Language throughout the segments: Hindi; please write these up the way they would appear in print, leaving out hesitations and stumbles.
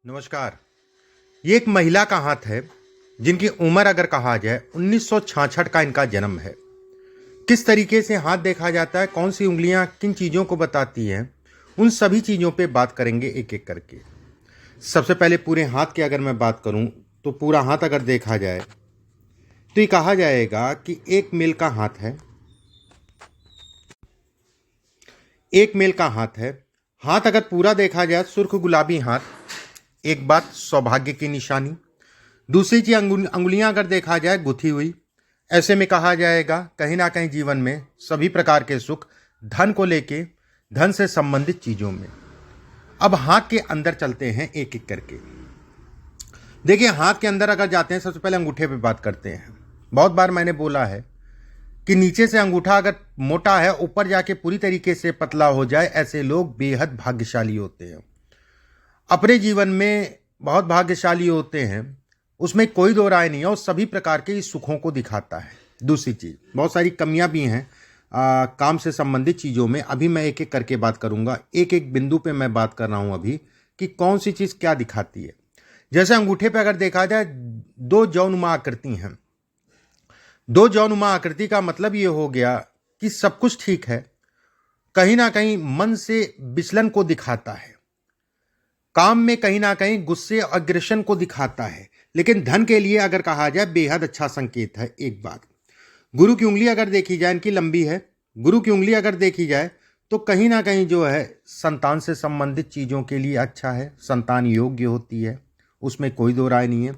नमस्कार। ये एक महिला का हाथ है जिनकी उम्र अगर कहा जाए 1966 का इनका जन्म है। किस तरीके से हाथ देखा जाता है, कौन सी उंगलियां किन चीज़ों को बताती हैं, उन सभी चीज़ों पे बात करेंगे एक एक करके। सबसे पहले पूरे हाथ की अगर मैं बात करूं तो पूरा हाथ अगर देखा जाए तो ये कहा जाएगा कि एक मेल का हाथ है। एक मेल का हाथ है। हाथ अगर पूरा देखा जाए सुर्ख गुलाबी हाथ, एक बात सौभाग्य की निशानी। दूसरी चीज अंगुलियां अगर देखा जाए गुथी हुई। ऐसे में कहा जाएगा कहीं ना कहीं जीवन में सभी प्रकार के सुख धन को लेके, धन से संबंधित चीजों में। अब हाथ के अंदर चलते हैं एक एक करके। देखिए, हाथ के अंदर अगर जाते हैं सबसे पहले अंगूठे पे बात करते हैं। बहुत बार मैंने बोला है कि नीचे से अंगूठा अगर मोटा है, ऊपर जाके पूरी तरीके से पतला हो जाए, ऐसे लोग बेहद भाग्यशाली होते हैं। अपने जीवन में बहुत भाग्यशाली होते हैं, उसमें कोई दो राय नहीं है, और सभी प्रकार के सुखों को दिखाता है। दूसरी चीज, बहुत सारी कमियां भी हैं काम से संबंधित चीज़ों में। अभी मैं एक एक करके बात करूंगा, एक एक बिंदु पे मैं बात कर रहा हूं अभी कि कौन सी चीज़ क्या दिखाती है। जैसे अंगूठे पे अगर देखा जाए दो जौनुमा आकृति हैं। दो जौनुमा आकृति का मतलब ये हो गया कि सब कुछ ठीक है, कहीं ना कहीं मन से विचलन को दिखाता है, काम में कहीं ना कहीं गुस्से अग्रेशन को दिखाता है, लेकिन धन के लिए अगर कहा जाए बेहद अच्छा संकेत है। एक बात, गुरु की उंगली अगर देखी जाए, इनकी लंबी है, गुरु की उंगली अगर देखी जाए तो कहीं ना कहीं जो है संतान से संबंधित चीज़ों के लिए अच्छा है, संतान योग्य होती है, उसमें कोई दो राय नहीं है।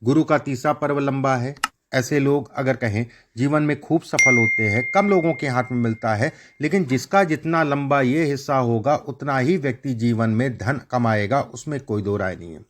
गुरु का तीसरा पर्व लंबा है। ऐसे लोग अगर कहें जीवन में खूब सफल होते हैं, कम लोगों के हाथ में मिलता है, लेकिन जिसका जितना लंबा ये हिस्सा होगा उतना ही व्यक्ति जीवन में धन कमाएगा, उसमें कोई दो राय नहीं है।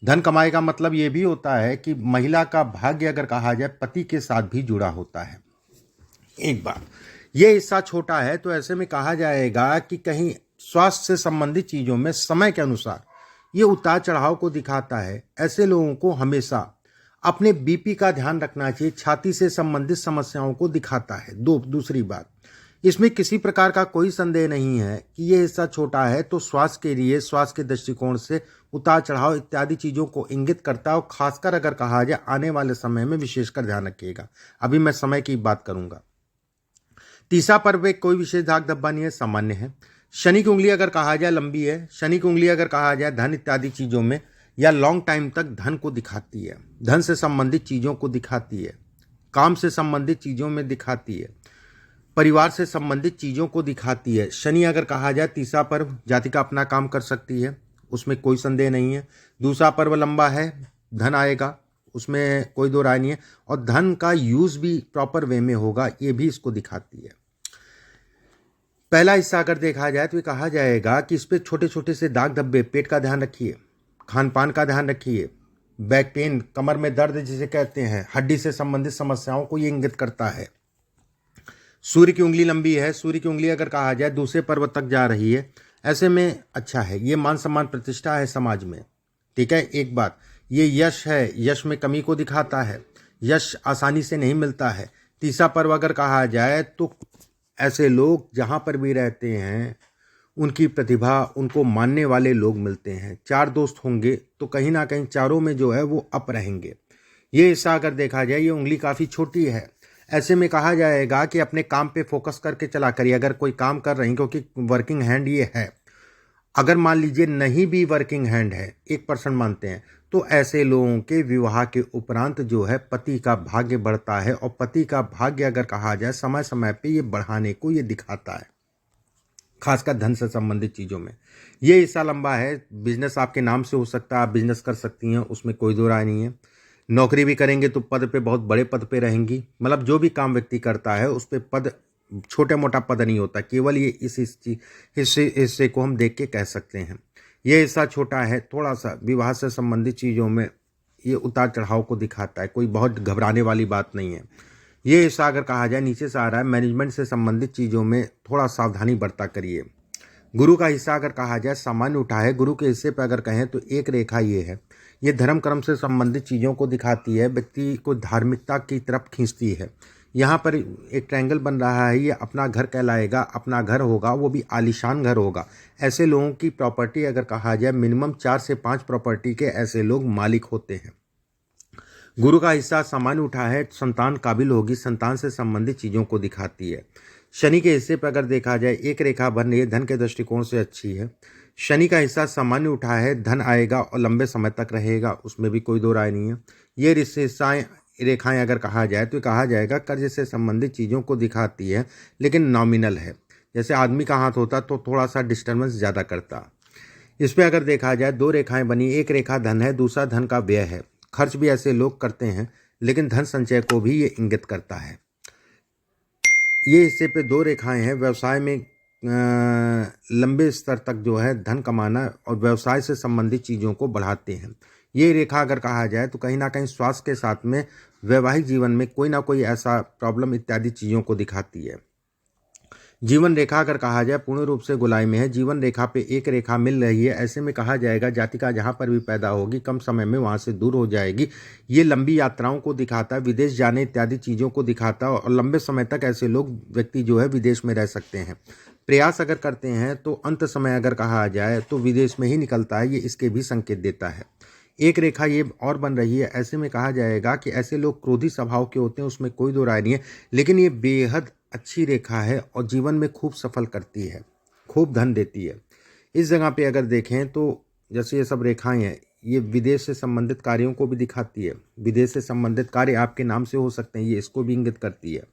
धन कमाएगा मतलब ये भी होता है कि महिला का भाग्य अगर कहा जाए पति के साथ भी जुड़ा होता है। एक बात, ये हिस्सा छोटा है तो ऐसे में कहा जाएगा कि कहीं स्वास्थ्य से संबंधित चीज़ों में समय के अनुसार ये उतार चढ़ाव को दिखाता है। ऐसे लोगों को हमेशा अपने बीपी का ध्यान रखना चाहिए, छाती से संबंधित समस्याओं को दिखाता है। दूसरी बात, इसमें किसी प्रकार का कोई संदेह नहीं है कि ये हिस्सा छोटा है तो स्वास्थ्य के लिए, स्वास्थ्य के दृष्टिकोण से उतार चढ़ाव इत्यादि चीज़ों को इंगित करता है, और खासकर अगर कहा जाए आने वाले समय में विशेषकर ध्यान रखिएगा। अभी मैं समय की बात करूंगा। तीसरा पर्व एक कोई विशेष दाग धब्बा नहीं है, सामान्य है। शनि की उंगली अगर कहा जाए लंबी है। शनि की उंगली अगर कहा जाए धन इत्यादि चीज़ों में या लॉन्ग टाइम तक धन को दिखाती है, धन से संबंधित चीज़ों को दिखाती है, काम से संबंधित चीज़ों में दिखाती है, परिवार से संबंधित चीज़ों को दिखाती है। शनि अगर कहा जाए तीसरा पर्व जातिका अपना काम कर सकती है, उसमें कोई संदेह नहीं है। दूसरा पर्व लंबा है, धन आएगा, उसमें कोई दो राय नहीं है, और धन का यूज भी प्रॉपर वे में होगा, ये भी इसको दिखाती है। पहला हिस्सा अगर देखा जाए तो ये कहा जाएगा कि इस पे छोटे छोटे से दाग धब्बे, पेट का ध्यान रखिए, खान पान का ध्यान रखिए, बैक पेन, कमर में दर्द जिसे कहते हैं, हड्डी से संबंधित समस्याओं को ये इंगित करता है। सूर्य की उंगली लंबी है। सूर्य की उंगली अगर कहा जाए दूसरे पर्वत तक जा रही है, ऐसे में अच्छा है, ये मान सम्मान प्रतिष्ठा है समाज में, ठीक है। एक बात, ये यश है, यश में कमी को दिखाता है, यश आसानी से नहीं मिलता है। तीसरा पर्व अगर कहा जाए तो ऐसे लोग जहाँ पर भी रहते हैं उनकी प्रतिभा, उनको मानने वाले लोग मिलते हैं। चार दोस्त होंगे तो कहीं ना कहीं चारों में जो है वो अप रहेंगे। ये हिस्सा अगर देखा जाए, ये उंगली काफ़ी छोटी है, ऐसे में कहा जाएगा कि अपने काम पे फोकस करके चला करिए। अगर कोई काम कर रही, क्योंकि वर्किंग हैंड ये है, अगर मान लीजिए नहीं भी वर्किंग हैंड है, 1% मानते हैं, तो ऐसे लोगों के विवाह के उपरांत जो है पति का भाग्य बढ़ता है, और पति का भाग्य अगर कहा जाए समय समय पे ये बढ़ाने को ये दिखाता है, खासकर धन से संबंधित चीज़ों में। ये हिस्सा लंबा है। बिजनेस आपके नाम से हो सकता है, आप बिजनेस कर सकती हैं, उसमें कोई दो राय नहीं है। नौकरी भी करेंगे तो पद पे, बहुत बड़े पद पे रहेंगी। मतलब जो भी काम व्यक्ति करता है उस पे पद, छोटे मोटा पद नहीं होता, केवल ये इस हिस्से को हम देख के कह सकते हैं। ये हिस्सा छोटा है, थोड़ा सा विवाह से संबंधित चीज़ों में ये उतार चढ़ाव को दिखाता है, कोई बहुत घबराने वाली बात नहीं है। ये हिस्सा अगर कहा जाए नीचे से आ रहा है, मैनेजमेंट से संबंधित चीज़ों में थोड़ा सावधानी बरता करिए। गुरु का हिस्सा अगर कहा जाए सामान्य उठा है। गुरु के हिस्से पर अगर कहें तो एक रेखा ये है, ये धर्म कर्म से संबंधित चीज़ों को दिखाती है, व्यक्ति को धार्मिकता की तरफ खींचती है। यहाँ पर एक ट्रायंगल बन रहा है, ये अपना घर कहलाएगा, अपना घर होगा, वो भी आलीशान घर होगा। ऐसे लोगों की प्रॉपर्टी अगर कहा जाए मिनिमम 4 से 5 प्रॉपर्टी के ऐसे लोग मालिक होते हैं। गुरु का हिस्सा सामान्य उठा है, संतान काबिल होगी, संतान से संबंधित चीज़ों को दिखाती है। शनि के हिस्से पर अगर देखा जाए एक रेखा बन रही है, धन के दृष्टिकोण से अच्छी है। शनि का हिस्सा सामान्य उठा है, धन आएगा और लंबे समय तक रहेगा, उसमें भी कोई दो राय नहीं है। ये हिस्साएँ रेखाएं अगर कहा जाए तो कहा जाएगा कर्ज से संबंधित चीज़ों को दिखाती है, लेकिन नॉमिनल है। जैसे आदमी का हाथ होता तो थोड़ा सा डिस्टर्बेंस ज़्यादा करता। इस पर अगर देखा जाए 2 रेखाएं बनी, एक रेखा धन है, दूसरा धन का व्यय है। खर्च भी ऐसे लोग करते हैं, लेकिन धन संचय को भी ये इंगित करता है। ये हिस्से पे 2 रेखाएं हैं, व्यवसाय में लंबे स्तर तक जो है धन कमाना और व्यवसाय से संबंधित चीज़ों को बढ़ाते हैं। ये रेखा अगर कहा जाए तो कहीं ना कहीं स्वास्थ्य के साथ में वैवाहिक जीवन में कोई ना कोई ऐसा प्रॉब्लम इत्यादि चीज़ों को दिखाती है। जीवन रेखा अगर कहा जाए पूर्ण रूप से गोलाई में है, जीवन रेखा पे एक रेखा मिल रही है, ऐसे में कहा जाएगा जातिका जहाँ पर भी पैदा होगी कम समय में वहाँ से दूर हो जाएगी। ये लंबी यात्राओं को दिखाता है, विदेश जाने इत्यादि चीज़ों को दिखाता है और लंबे समय तक ऐसे लोग व्यक्ति जो है विदेश में रह सकते हैं। प्रयास अगर करते हैं तो अंत समय अगर कहा जाए तो विदेश में ही निकलता है, ये इसके भी संकेत देता है। एक रेखा ये और बन रही है, ऐसे में कहा जाएगा कि ऐसे लोग क्रोधी स्वभाव के होते हैं, उसमें कोई दो राय नहीं है, लेकिन ये बेहद अच्छी रेखा है और जीवन में खूब सफल करती है, खूब धन देती है। इस जगह पे अगर देखें तो जैसे ये सब रेखाएं हैं, ये विदेश से संबंधित कार्यों को भी दिखाती है। विदेश से संबंधित कार्य आपके नाम से हो सकते हैं, ये इसको भी इंगित करती है।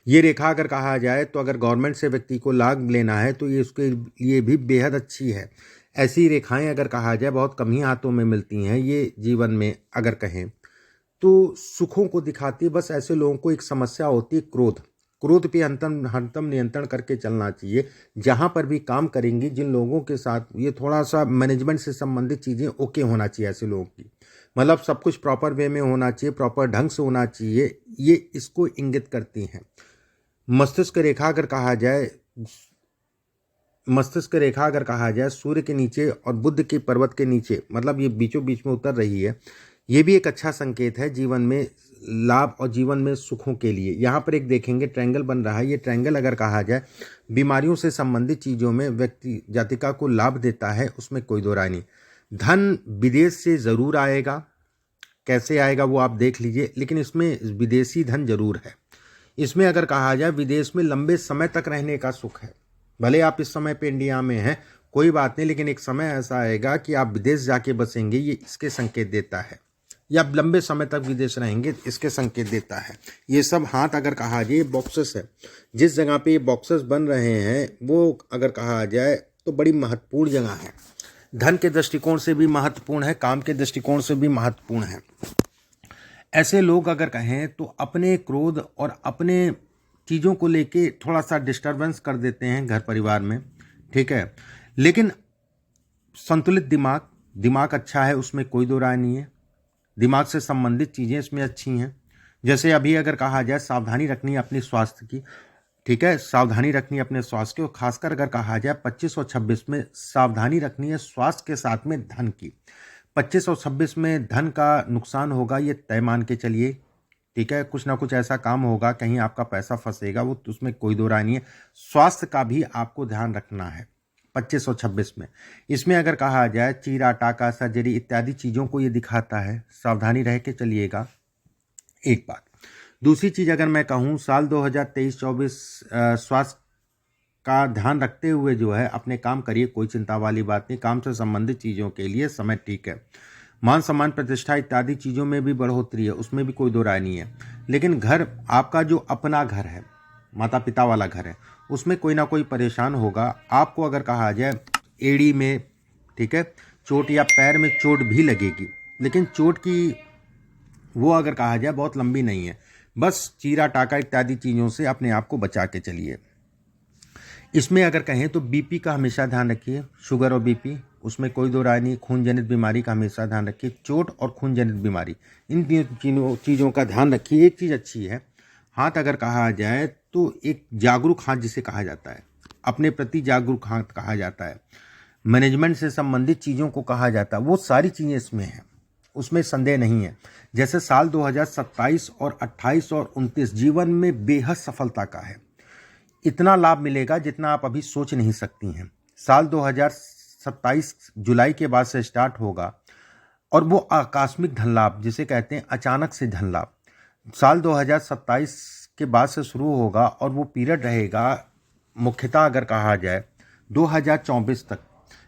ये रेखा अगर कहा जाए तो अगर गवर्नमेंट से व्यक्ति को लाभ लेना है तो ये उसके लिए भी बेहद अच्छी है। ऐसी रेखाएं अगर कहा जाए बहुत कम ही हाथों में मिलती हैं। ये जीवन में अगर कहें तो सुखों को दिखाती है। बस ऐसे लोगों को एक समस्या होती है क्रोध, क्रोध पे हरदम नियंत्रण करके चलना चाहिए। जहाँ पर भी काम करेंगी जिन लोगों के साथ, ये थोड़ा सा मैनेजमेंट से संबंधित चीज़ें ओके होना चाहिए ऐसे लोगों की, मतलब सब कुछ प्रॉपर वे में होना चाहिए, प्रॉपर ढंग से होना चाहिए, ये इसको इंगित करती हैं। मस्तिष्क रेखा अगर कहा जाए, मस्तिष्क रेखा अगर कहा जाए सूर्य के नीचे और बुध के पर्वत के नीचे, मतलब ये बीचों बीच में उतर रही है, ये भी एक अच्छा संकेत है जीवन में लाभ और जीवन में सुखों के लिए। यहाँ पर एक देखेंगे ट्रायंगल बन रहा है, ये ट्रायंगल अगर कहा जाए बीमारियों से संबंधित चीज़ों में व्यक्ति जातिका को लाभ देता है, उसमें कोई दो राय नहीं। धन विदेश से ज़रूर आएगा, कैसे आएगा वो आप देख लीजिए, लेकिन इसमें विदेशी धन जरूर है। इसमें अगर कहा जाए विदेश में लंबे समय तक रहने का सुख है। भले आप इस समय पे इंडिया में हैं कोई बात नहीं, लेकिन एक समय ऐसा आएगा कि आप विदेश जाके बसेंगे, ये इसके संकेत देता है, या लंबे समय तक विदेश रहेंगे, इसके संकेत देता है। ये सब हाथ अगर कहा जाए बॉक्सेस है, जिस जगह पे ये बॉक्सेस बन रहे हैं वो अगर कहा जाए तो बड़ी महत्वपूर्ण जगह है। धन के दृष्टिकोण से भी महत्वपूर्ण है, काम के दृष्टिकोण से भी महत्वपूर्ण है। ऐसे लोग अगर कहें तो अपने क्रोध और अपने चीज़ों को लेके थोड़ा सा डिस्टर्बेंस कर देते हैं घर परिवार में, ठीक है, लेकिन संतुलित दिमाग अच्छा है, उसमें कोई दो राय नहीं है। दिमाग से संबंधित चीज़ें इसमें अच्छी हैं। जैसे अभी अगर कहा जाए सावधानी रखनी है अपने स्वास्थ्य की, ठीक है, सावधानी रखनी है अपने स्वास्थ्य की, और खासकर अगर कहा जाए 25 और 26 में सावधानी रखनी है स्वास्थ्य के साथ में धन की। 25 और 26 में धन का नुकसान होगा, ये तय मान के चलिए, ठीक है, कुछ ना कुछ ऐसा काम होगा, कहीं आपका पैसा फंसेगा, वो उसमें कोई दो राय नहीं है। स्वास्थ्य का भी आपको ध्यान रखना है 25 और 26 में। इसमें अगर कहा जाए चीरा टाका सर्जरी इत्यादि चीज़ों को ये दिखाता है, सावधानी रह के चलिएगा, एक बात। दूसरी चीज़ अगर मैं कहूँ साल 2023-24 स्वास्थ्य का ध्यान रखते हुए जो है अपने काम करिए, कोई चिंता वाली बात नहीं। काम से संबंधित चीज़ों के लिए समय ठीक है। मान सम्मान प्रतिष्ठा इत्यादि चीज़ों में भी बढ़ोतरी है, उसमें भी कोई दो राय नहीं है। लेकिन घर आपका जो अपना घर है, माता पिता वाला घर है, उसमें कोई ना कोई परेशान होगा। आपको अगर कहा जाए एड़ी में, ठीक है, चोट या पैर में चोट भी लगेगी, लेकिन चोट की वो अगर कहा जाए बहुत लंबी नहीं है, बस चीरा टाका इत्यादि चीज़ों से अपने आप को बचा के चलिए। इसमें अगर कहें तो बीपी का हमेशा ध्यान रखिए, शुगर और बीपी, उसमें कोई दो राय नहीं। खून जनित बीमारी का हमेशा ध्यान रखिए, चोट और खून जनित बीमारी, इन चीज़ों का ध्यान रखिए। एक चीज़ अच्छी है, हाथ अगर कहा जाए तो एक जागरूक हाथ जिसे कहा जाता है, अपने प्रति जागरूक हाथ कहा जाता है, मैनेजमेंट से संबंधित चीज़ों को कहा जाता है, वो सारी चीज़ें इसमें हैं। उसमें संदेह नहीं है। जैसे साल 2027 और 28 और 29 जीवन में बेहद सफलता का है। इतना लाभ मिलेगा जितना आप अभी सोच नहीं सकती हैं। साल 2027 जुलाई के बाद से स्टार्ट होगा और वो आकस्मिक धन लाभ जिसे कहते हैं अचानक से धन लाभ साल 2027 के बाद से शुरू होगा और वो पीरियड रहेगा मुख्यतः अगर कहा जाए 2024 तक।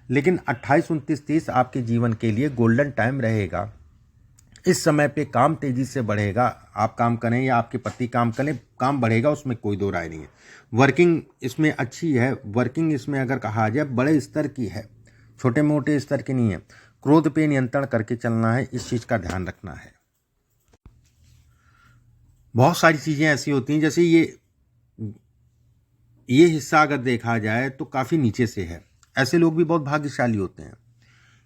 लेकिन 28, 29, 30 आपके जीवन के लिए गोल्डन टाइम रहेगा। इस समय पे काम तेजी से बढ़ेगा। आप काम करें या आपके पति काम करें, काम बढ़ेगा, उसमें कोई दो राय नहीं है। वर्किंग इसमें अच्छी है। वर्किंग इसमें अगर कहा जाए बड़े स्तर की है, छोटे मोटे स्तर की नहीं है। क्रोध पे नियंत्रण करके चलना है, इस चीज़ का ध्यान रखना है। बहुत सारी चीज़ें ऐसी होती हैं, जैसे ये हिस्सा अगर देखा जाए तो काफ़ी नीचे से है। ऐसे लोग भी बहुत भाग्यशाली होते हैं।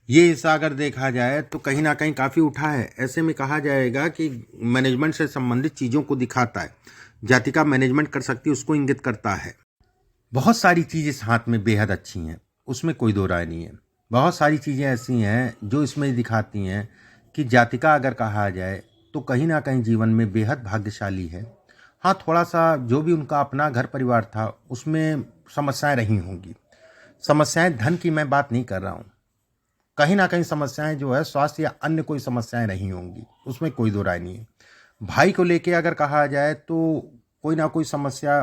ये हिस्सा अगर देखा जाए तो कहीं ना कहीं काफ़ी उठा है। ऐसे में कहा जाएगा कि मैनेजमेंट से संबंधित चीज़ों को दिखाता है। जातिका मैनेजमेंट कर सकती है, उसको इंगित करता है। बहुत सारी चीज़ इस हाथ में बेहद अच्छी हैं, उसमें कोई दो राय नहीं है। बहुत सारी चीज़ें ऐसी हैं जो इसमें दिखाती हैं कि जातिका अगर कहा जाए तो कहीं ना कहीं जीवन में बेहद भाग्यशाली है। हाँ, थोड़ा सा जो भी उनका अपना घर परिवार था उसमें समस्याएं रही होंगी। समस्याएं धन की मैं बात नहीं कर रहा हूँ। कहीं ना कहीं समस्याएं जो है स्वास्थ्य या अन्य कोई समस्याएं रही होंगी, उसमें कोई दो राय नहीं है। भाई को लेके अगर कहा जाए तो कोई ना कोई समस्या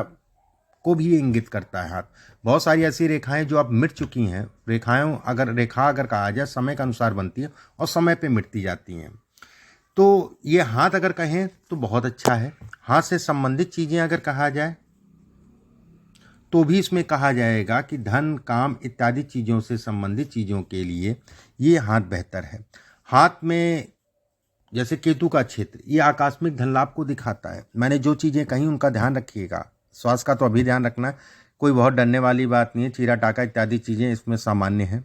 को भी इंगित करता है हाथ। बहुत सारी ऐसी रेखाएं जो अब मिट चुकी हैं। रेखा अगर कहा जाए समय के अनुसार बनती है और समय पे मिटती जाती हैं। तो ये हाथ अगर कहें तो बहुत अच्छा है। हाथ से संबंधित चीज़ें अगर कहा जाए तो भी इसमें कहा जाएगा कि धन, काम इत्यादि चीज़ों से संबंधित चीज़ों के लिए ये हाथ बेहतर है। हाथ में जैसे केतु का क्षेत्र, ये आकस्मिक धन लाभ को दिखाता है। मैंने जो चीज़ें कहीं उनका ध्यान रखिएगा। स्वास्थ्य का तो अभी ध्यान रखना, कोई बहुत डरने वाली बात नहीं है। चीरा टाका इत्यादि चीज़ें इसमें सामान्य हैं।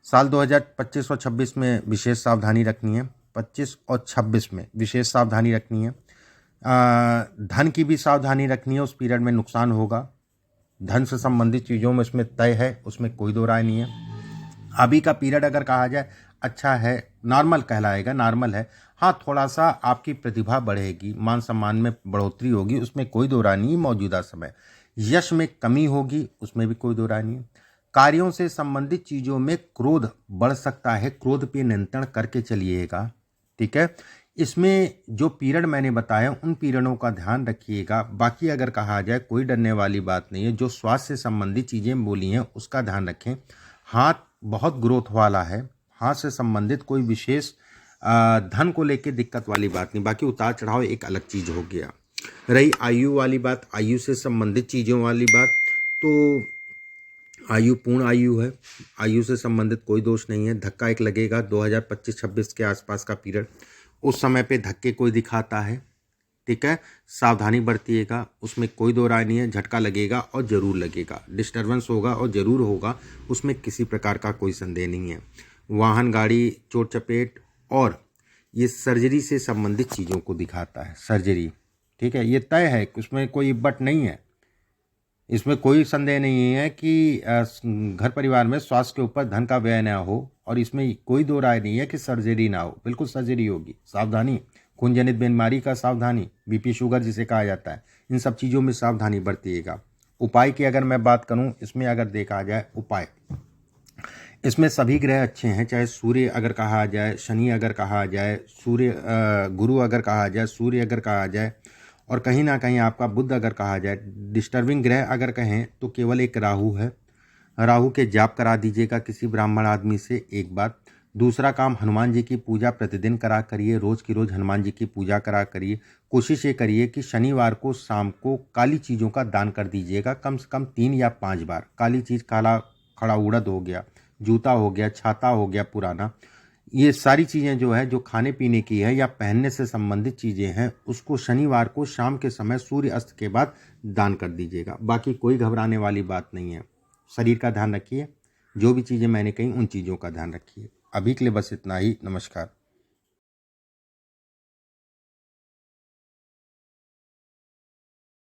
साल 2025 और 26 में विशेष सावधानी रखनी है। 25 और 26 में विशेष सावधानी रखनी है। धन की भी सावधानी रखनी है, उस पीरियड में नुकसान होगा। धन से संबंधित चीज़ों में इसमें तय है, उसमें कोई दो राय नहीं है। अभी का पीरियड अगर कहा जाए अच्छा है, नॉर्मल कहलाएगा, नॉर्मल है। हाँ, थोड़ा सा आपकी प्रतिभा बढ़ेगी, मान सम्मान में बढ़ोतरी होगी, उसमें कोई दो राय नहीं। मौजूदा समय यश में कमी होगी, उसमें भी कोई दो राय नहीं। कार्यों से संबंधित चीज़ों में क्रोध बढ़ सकता है, क्रोध पे नियंत्रण करके चलिएगा, ठीक है। इसमें जो पीरियड मैंने बताया उन पीरियडों का ध्यान रखिएगा। बाकी अगर कहा जाए कोई डरने वाली बात नहीं है। जो स्वास्थ्य से संबंधित चीज़ें बोली हैं उसका ध्यान रखें। हाथ बहुत ग्रोथ वाला है। हाथ से संबंधित कोई विशेष धन को लेके दिक्कत वाली बात नहीं। बाकी उतार चढ़ाव एक अलग चीज़ हो गया। रही आयु वाली बात, आयु से संबंधित चीज़ों वाली बात, तो आयु पूर्ण आयु है। आयु से संबंधित कोई दोष नहीं है। धक्का एक लगेगा 2025-26 के आसपास का पीरियड, उस समय पे धक्के कोई दिखाता है, ठीक है। सावधानी बरतिएगा, उसमें कोई दो राय नहीं है। झटका लगेगा और ज़रूर लगेगा, डिस्टर्बेंस होगा और ज़रूर होगा, उसमें किसी प्रकार का कोई संदेह नहीं है। वाहन, गाड़ी, चोट चपेट और ये सर्जरी से संबंधित चीज़ों को दिखाता है। सर्जरी, ठीक है, ये तय है, उसमें कोई बट नहीं है। इसमें कोई संदेह नहीं है कि घर परिवार में स्वास्थ्य के ऊपर धन का व्यय ना हो, और इसमें कोई दो राय नहीं है कि सर्जरी ना हो। बिल्कुल सर्जरी होगी। सावधानी, खून जनित बीमारी का सावधानी, बीपी शुगर जिसे कहा जाता है, इन सब चीज़ों में सावधानी बरतिएगा। उपाय की अगर मैं बात करूं, इसमें अगर देखा जाए उपाय, इसमें सभी ग्रह अच्छे हैं। चाहे सूर्य अगर कहा जाए, शनि अगर कहा जाए, गुरु अगर कहा जाए, सूर्य अगर कहा जाए, और कहीं ना कहीं आपका बुध अगर कहा जाए। डिस्टर्बिंग ग्रह अगर कहें तो केवल एक राहु है। राहु के जाप करा दीजिएगा किसी ब्राह्मण आदमी से, एक बात। दूसरा काम, हनुमान जी की पूजा प्रतिदिन करा करिए। रोज़ की रोज़ हनुमान जी की पूजा करा करिए। कोशिश ये करिए कि शनिवार को शाम को काली चीज़ों का दान कर दीजिएगा, कम से कम 3 या 5 बार। काली चीज़, काला खड़ा उड़द हो गया, जूता हो गया, छाता हो गया पुराना, ये सारी चीज़ें जो है, जो खाने पीने की है या पहनने से संबंधित चीज़ें हैं, उसको शनिवार को शाम के समय सूर्य अस्त के बाद दान कर दीजिएगा। बाकी कोई घबराने वाली बात नहीं है। शरीर का ध्यान रखिए, जो भी चीज़ें मैंने कही उन चीज़ों का ध्यान रखिए। अभी के लिए बस इतना ही। नमस्कार।